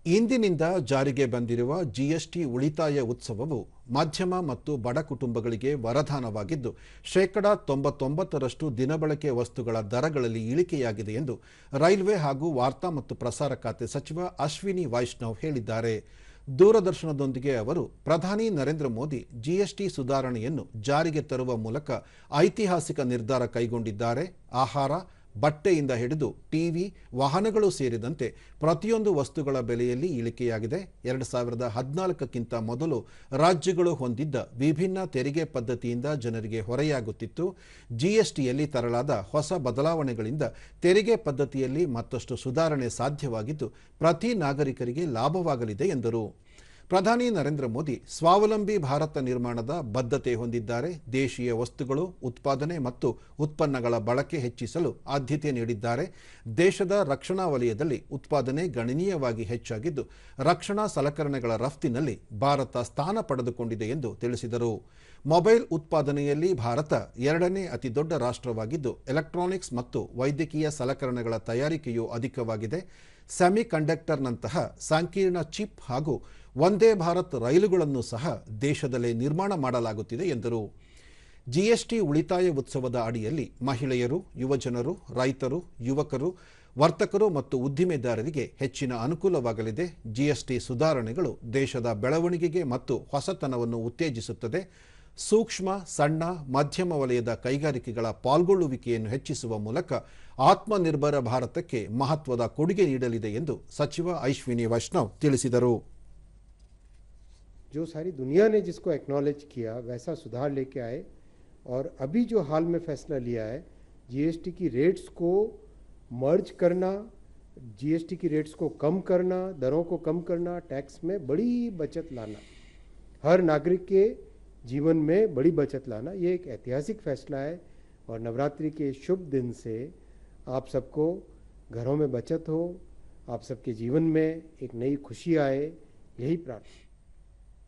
ಇಂದಿನಿಂದ ಜಾರಿಗೆ ಬಂದಿರುವ ಜಿಎಸ್ಟಿ ಉಳಿತಾಯ ಉತ್ಸವವು ಮಧ್ಯಮ ಮತ್ತು ಬಡ ಕುಟುಂಬಗಳಿಗೆ ವರದಾನವಾಗಿದ್ದು, ಶೇಕಡಾ 99ರಷ್ಟು ದಿನಬಳಕೆ ವಸ್ತುಗಳ ದರಗಳಲ್ಲಿ ಇಳಿಕೆಯಾಗಿದೆ ಎಂದು ರೈಲ್ವೆ ಹಾಗೂ ವಾರ್ತಾ ಮತ್ತು ಪ್ರಸಾರ ಖಾತೆ ಸಚಿವ ಅಶ್ವಿನಿ ವೈಷ್ಣವ್ ಹೇಳಿದ್ದಾರೆ. ದೂರದರ್ಶನದೊಂದಿಗೆ ಅವರು ಪ್ರಧಾನಿ ನರೇಂದ್ರ ಮೋದಿ ಜಿಎಸ್ಟಿ ಸುಧಾರಣೆಯನ್ನು ಜಾರಿಗೆ ತರುವ ಮೂಲಕ ಐತಿಹಾಸಿಕ ನಿರ್ಧಾರ ಕೈಗೊಂಡಿದ್ದಾರೆ. ಆಹಾರ, ಬಟ್ಟೆಯಿಂದ ಹಿಡಿದು ಟಿವಿ, ವಾಹನಗಳು ಸೇರಿದಂತೆ ಪ್ರತಿಯೊಂದು ವಸ್ತುಗಳ ಬೆಲೆಯಲ್ಲಿ ಇಳಿಕೆಯಾಗಿದೆ. 2014ಕ್ಕಿಂತ ಮೊದಲು ರಾಜ್ಯಗಳು ಹೊಂದಿದ್ದ ವಿಭಿನ್ನ ತೆರಿಗೆ ಪದ್ಧತಿಯಿಂದ ಜನರಿಗೆ ಹೊರೆಯಾಗುತ್ತಿತ್ತು. ಜಿಎಸ್ಟಿಯಲ್ಲಿ ತರಲಾದ ಹೊಸ ಬದಲಾವಣೆಗಳಿಂದ ತೆರಿಗೆ ಪದ್ಧತಿಯಲ್ಲಿ ಮತ್ತಷ್ಟು ಸುಧಾರಣೆ ಸಾಧ್ಯವಾಗಿದ್ದು, ಪ್ರತಿ ನಾಗರಿಕರಿಗೆ ಲಾಭವಾಗಲಿದೆ ಎಂದರು. ಪ್ರಧಾನಿ ನರೇಂದ್ರ ಮೋದಿ ಸ್ವಾವಲಂಬಿ ಭಾರತ ನಿರ್ಮಾಣದ ಬದ್ಧತೆ ಹೊಂದಿದ್ದಾರೆ. ದೇಶೀಯ ವಸ್ತುಗಳು, ಉತ್ಪಾದನೆ ಮತ್ತು ಉತ್ಪನ್ನಗಳ ಬಳಕೆ ಹೆಚ್ಚಿಸಲು ಆದ್ಯತೆ ನೀಡಿದ್ದಾರೆ. ದೇಶದ ರಕ್ಷಣಾ ವಲಯದಲ್ಲಿ ಉತ್ಪಾದನೆ ಗಣನೀಯವಾಗಿ ಹೆಚ್ಚಾಗಿದ್ದು, ರಕ್ಷಣಾ ಸಲಕರಣೆಗಳ ರಫ್ತಿನಲ್ಲಿ ಭಾರತ ಸ್ಥಾನ ಪಡೆದುಕೊಂಡಿದೆ ಎಂದು ತಿಳಿಸಿದರು. ಮೊಬೈಲ್ ಉತ್ಪಾದನೆಯಲ್ಲಿ ಭಾರತ 2ನೇ ಅತಿದೊಡ್ಡ ರಾಷ್ಟ್ರವಾಗಿದ್ದು, ಎಲೆಕ್ಟ್ರಾನಿಕ್ಸ್ ಮತ್ತು ವೈದ್ಯಕೀಯ ಸಲಕರಣೆಗಳ ತಯಾರಿಕೆಯೂ ಅಧಿಕವಾಗಿದೆ. ಸೆಮಿಕಂಡಕ್ಟರ್ನಂತಹ ಸಂಕೀರ್ಣ ಚಿಪ್ ಹಾಗೂ ವಂದೇ ಭಾರತ್ ರೈಲುಗಳನ್ನು ಸಹ ದೇಶದಲ್ಲೇ ನಿರ್ಮಾಣ ಮಾಡಲಾಗುತ್ತಿದೆ ಎಂದರು. ಜಿಎಸ್ಟಿ ಉಳಿತಾಯ ಉತ್ಸವದ ಅಡಿಯಲ್ಲಿ ಮಹಿಳೆಯರು, ಯುವಜನರು, ರೈತರು, ಯುವಕರು, ವರ್ತಕರು ಮತ್ತು ಉದ್ದಿಮೆದಾರರಿಗೆ ಹೆಚ್ಚಿನ ಅನುಕೂಲವಾಗಲಿದೆ. ಜಿಎಸ್ಟಿ ಸುಧಾರಣೆಗಳು ದೇಶದ ಬೆಳವಣಿಗೆಗೆ ಮತ್ತು ಹೊಸತನವನ್ನು ಉತ್ತೇಜಿಸುತ್ತದೆ. ಸೂಕ್ಷ್ಮ, ಸಣ್ಣ, ಮಧ್ಯಮ ವಲಯದ ಕೈಗಾರಿಕೆಗಳ ಪಾಲ್ಗೊಳ್ಳುವಿಕೆಯನ್ನು ಹೆಚ್ಚಿಸುವ ಮೂಲಕ ಆತ್ಮನಿರ್ಭರ ಭಾರತಕ್ಕೆ ಮಹತ್ವದ ಕೊಡುಗೆ ನೀಡಲಿದೆ ಎಂದು ಸಚಿವ ಅಶ್ವಿನಿ ವೈಷ್ಣವ್ ತಿಳಿಸಿದರು. जो सारी दुनिया ने जिसको एक्नॉलेज किया वैसा सुधार लेके आए और अभी जो हाल में फैसला लिया है जीएसटी की रेट्स को मर्ज करना, जीएसटी की रेट्स को कम करना, दरों को कम करना, टैक्स में बड़ी बचत लाना, हर नागरिक के जीवन में बड़ी बचत लाना, ये एक ऐतिहासिक फैसला है। और नवरात्रि के शुभ दिन से आप सबको घरों में बचत हो, आप सबके जीवन में एक नई खुशी आए, यही प्रार्थना।